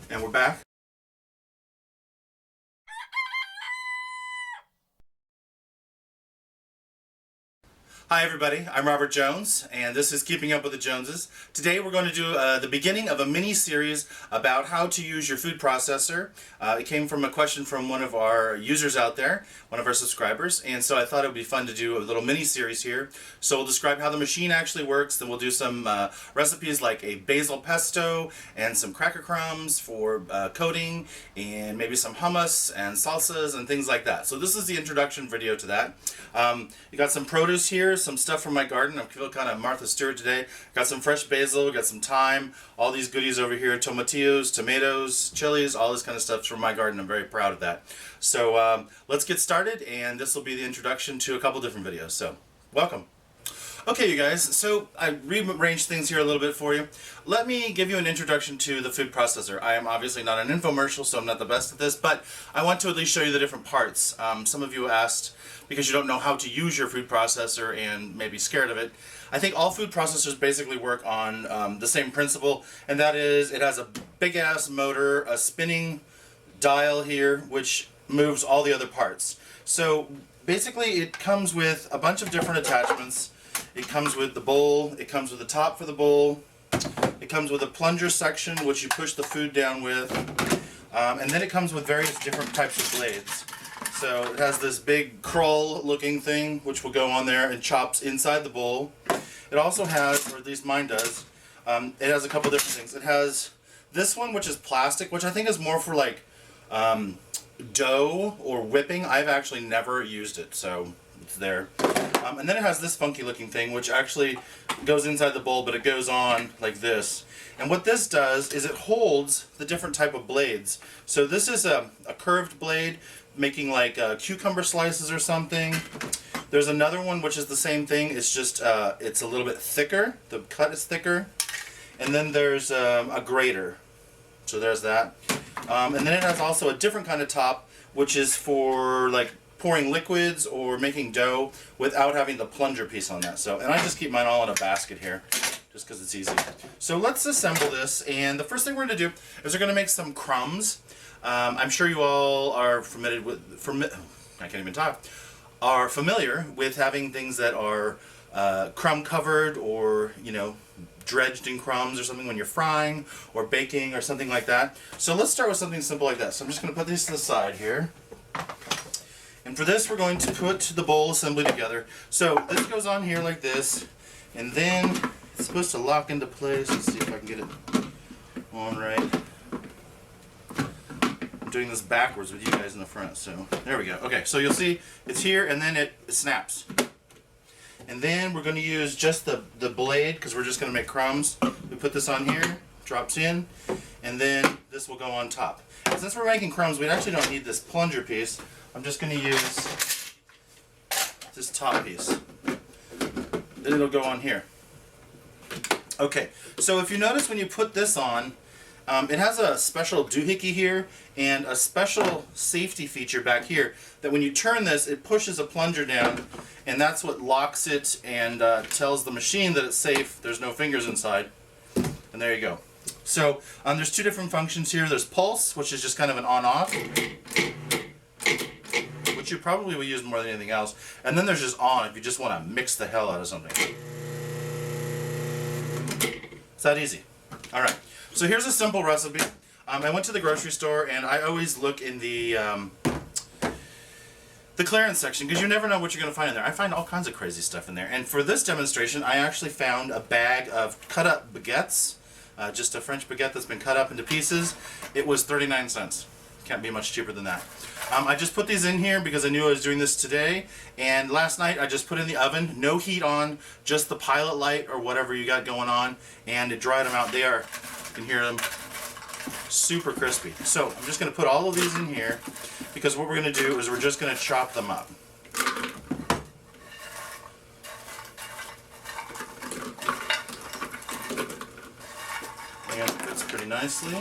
And we're back. Hi everybody, I'm Robert Jones, and this is Keeping Up with the Joneses. Today we're going to do the beginning of a mini-series about how to use your food processor. It came from a question from one of our users out there, one of our subscribers, and so I thought it would be fun to do a little mini-series here. So we'll describe how the machine actually works, then we'll do some recipes like a basil pesto and some cracker crumbs for coating, and maybe some hummus and salsas and things like that. So this is the introduction video to that. You got some produce here, some stuff from my garden. I feel kind of Martha Stewart today. Got some fresh basil, got some thyme, all these goodies over here, tomatillos, tomatoes, chilies, all this kind of stuff from my garden. I'm very proud of that. So let's get started, and this will be the introduction to a couple different videos. So welcome. Okay, you guys, so I rearranged things here a little bit for you. Let me give you an introduction to the food processor. I am obviously not an infomercial, so I'm not the best at this, but I want to at least show you the different parts. Some of you asked because you don't know how to use your food processor and may be scared of it. I think all food processors basically work on the same principle, and that is it has a big-ass motor, a spinning dial here, which moves all the other parts. So basically it comes with a bunch of different attachments. It comes with the bowl, it comes with the top for the bowl, it comes with a plunger section which you push the food down with, and then it comes with various different types of blades. So it has this big crawl looking thing which will go on there and chops inside the bowl. It also has, or at least mine does, it has a couple different things. It has this one which is plastic, which I think is more for like dough or whipping. I've actually never used it, so it's there. And then it has this funky looking thing which actually goes inside the bowl, but it goes on like this. And what this does is it holds the different type of blades. So this is a curved blade making like cucumber slices or something. There's another one which is the same thing, it's just it's a little bit thicker, the cut is thicker. And then there's a grater, so there's that. And then it has also a different kind of top which is for like pouring liquids or making dough without having the plunger piece on that. So, and I just keep mine all in a basket here just because it's easy. So let's assemble this, and the first thing we're going to do is we're going to make some crumbs. I'm sure you all are familiar with having things that are crumb covered, or dredged in crumbs or something when you're frying or baking or something like that. So let's start with something simple like that. So I'm just going to put these to the side here. And for this, we're going to put the bowl assembly together. So this goes on here like this, and then it's supposed to lock into place. Let's see if I can get it on right. I'm doing this backwards with you guys in the front, so there we go. Okay, so you'll see it's here, and then it snaps. And then we're going to use just the blade, because we're just going to make crumbs. We put this on here, drops in, and then this will go on top. And since we're making crumbs, we actually don't need this plunger piece. I'm just going to use this top piece. Then it'll go on here. Okay, so if you notice when you put this on, it has a special doohickey here and a special safety feature back here that when you turn this, it pushes a plunger down, and that's what locks it and tells the machine that it's safe. There's no fingers inside. And there you go. So there's two different functions here. There's pulse, which is just kind of an on-off, which you probably will use more than anything else. And then there's just on if you just want to mix the hell out of something. It's that easy. Alright, so here's a simple recipe. I went to the grocery store, and I always look in the clearance section, because you never know what you're going to find in there. I find all kinds of crazy stuff in there. And for this demonstration, I actually found a bag of cut-up baguettes. Just a French baguette that's been cut up into pieces. It was 39 cents. Can't be much cheaper than that. I just put these in here because I knew I was doing this today, and last night I just put in the oven, no heat on, just the pilot light or whatever you got going on, and it dried them out. They are, you can hear them, super crispy. So I'm just going to put all of these in here, because what we're going to do is we're just going to chop them up. And it fits pretty nicely.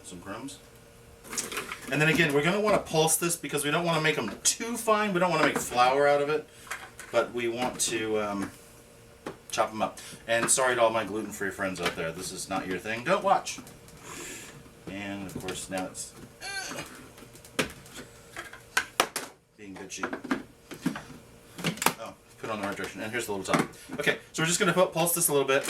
Some crumbs. And then again, we're going to want to pulse this because we don't want to make them too fine. We don't want to make flour out of it, but we want to chop them up. And sorry to all my gluten-free friends out there, this is not your thing, don't watch. And of course now it's being bitchy. Oh, put it on the right direction, and here's the little top. Okay, so we're just going to pulse this a little bit.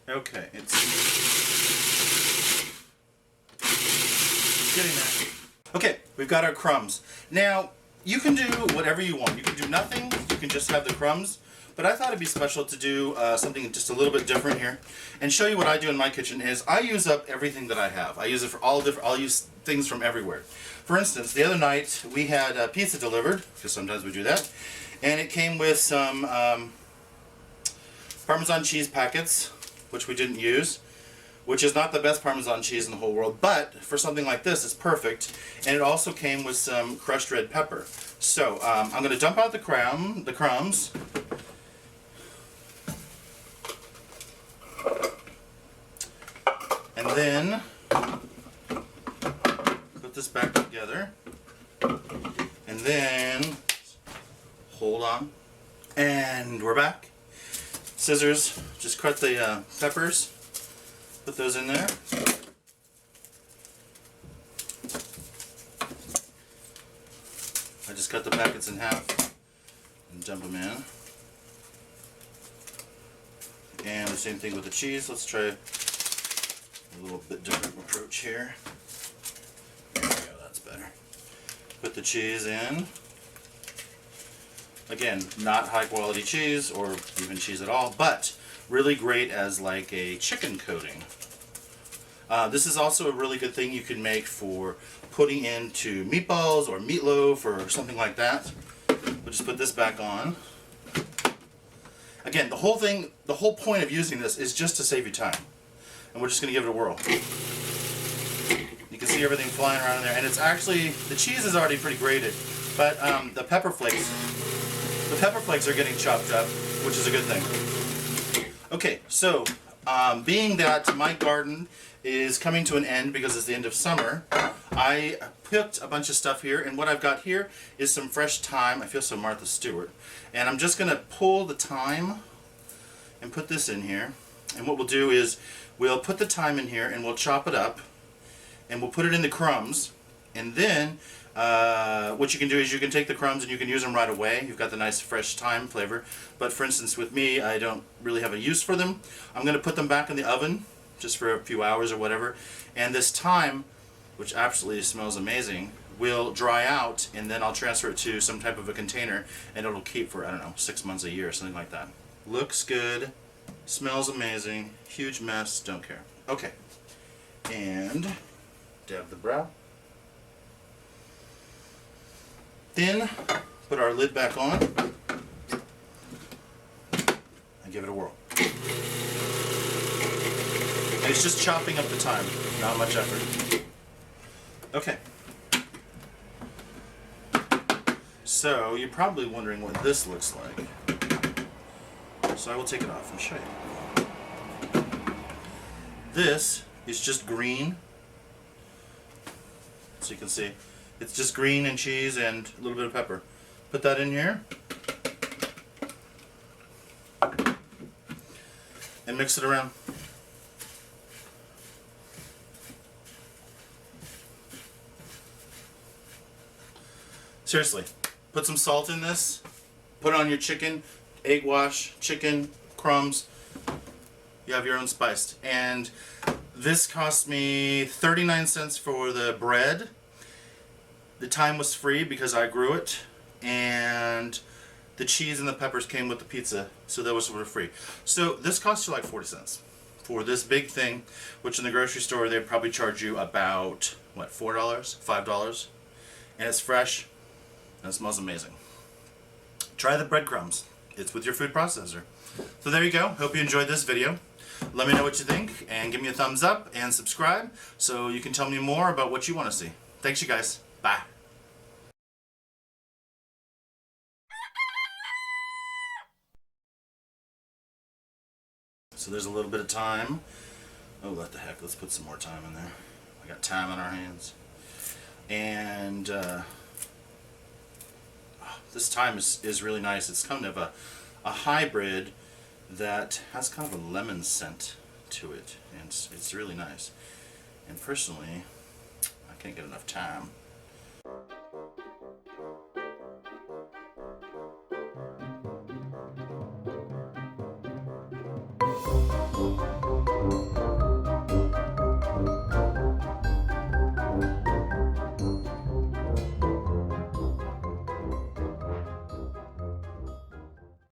Okay, it's getting there. Okay, we've got our crumbs. Now, you can do whatever you want. You can do nothing, you can just have the crumbs, but I thought it'd be special to do something just a little bit different here, and show you what I do in my kitchen is I use up everything that I have. I use it for I'll use things from everywhere. For instance, the other night we had pizza delivered, because sometimes we do that, and it came with some Parmesan cheese packets, which we didn't use, which is not the best Parmesan cheese in the whole world, but for something like this, it's perfect. And it also came with some crushed red pepper. So I'm going to dump out the crumbs. And then put this back together. And then, hold on. And we're back. Scissors, just cut the peppers, put those in there. I just cut the packets in half and dump them in. And the same thing with the cheese. Let's try a little bit different approach here. There we go, that's better. Put the cheese in. Again, not high quality cheese or even cheese at all, but really great as like a chicken coating. This is also a really good thing you can make for putting into meatballs or meatloaf or something like that. We'll just put this back on. Again, the whole point of using this is just to save you time. And we're just going to give it a whirl. You can see everything flying around in there, and it's actually, the cheese is already pretty grated, but the pepper flakes are getting chopped up, which is a good thing. Okay, so being that my garden is coming to an end because it's the end of summer, I picked a bunch of stuff here, and what I've got here is some fresh thyme. I feel so Martha Stewart. And I'm just going to pull the thyme and put this in here. And what we'll do is we'll put the thyme in here and we'll chop it up and we'll put it in the crumbs. And then what you can do is you can take the crumbs and you can use them right away. You've got the nice fresh thyme flavor. But for instance with me, I don't really have a use for them. I'm going to put them back in the oven just for a few hours or whatever. And this thyme, which absolutely smells amazing, will dry out, and then I'll transfer it to some type of a container and it'll keep for, I don't know, 6 months, a year, something like that. Looks good, smells amazing, huge mess, don't care. Okay, and dab the brow. Then put our lid back on and give it a whirl. And it's just chopping up the thyme, not much effort. Okay. So you're probably wondering what this looks like. So I will take it off and show you. This is just green. So you can see it's just green and cheese and a little bit of pepper. Put that in here and mix it around. Seriously, put some salt in this, put it on your chicken, egg wash, chicken, crumbs, you have your own spiced. And this cost me 39 cents for the bread. The thyme was free because I grew it, and the cheese and the peppers came with the pizza, so that was sort of free. So this cost you like 40 cents for this big thing, which in the grocery store they'd probably charge you about, what, $4, $5? And it's fresh. And it smells amazing. Try the breadcrumbs. It's with your food processor. So there you go. Hope you enjoyed this video. Let me know what you think and give me a thumbs up and subscribe so you can tell me more about what you want to see. Thanks you guys. Bye. So there's a little bit of thyme. Oh, what the heck, let's put some more thyme in there. I got thyme on our hands. And this thyme is really nice. It's kind of a hybrid that has kind of a lemon scent to it, and it's really nice. And personally, I can't get enough thyme.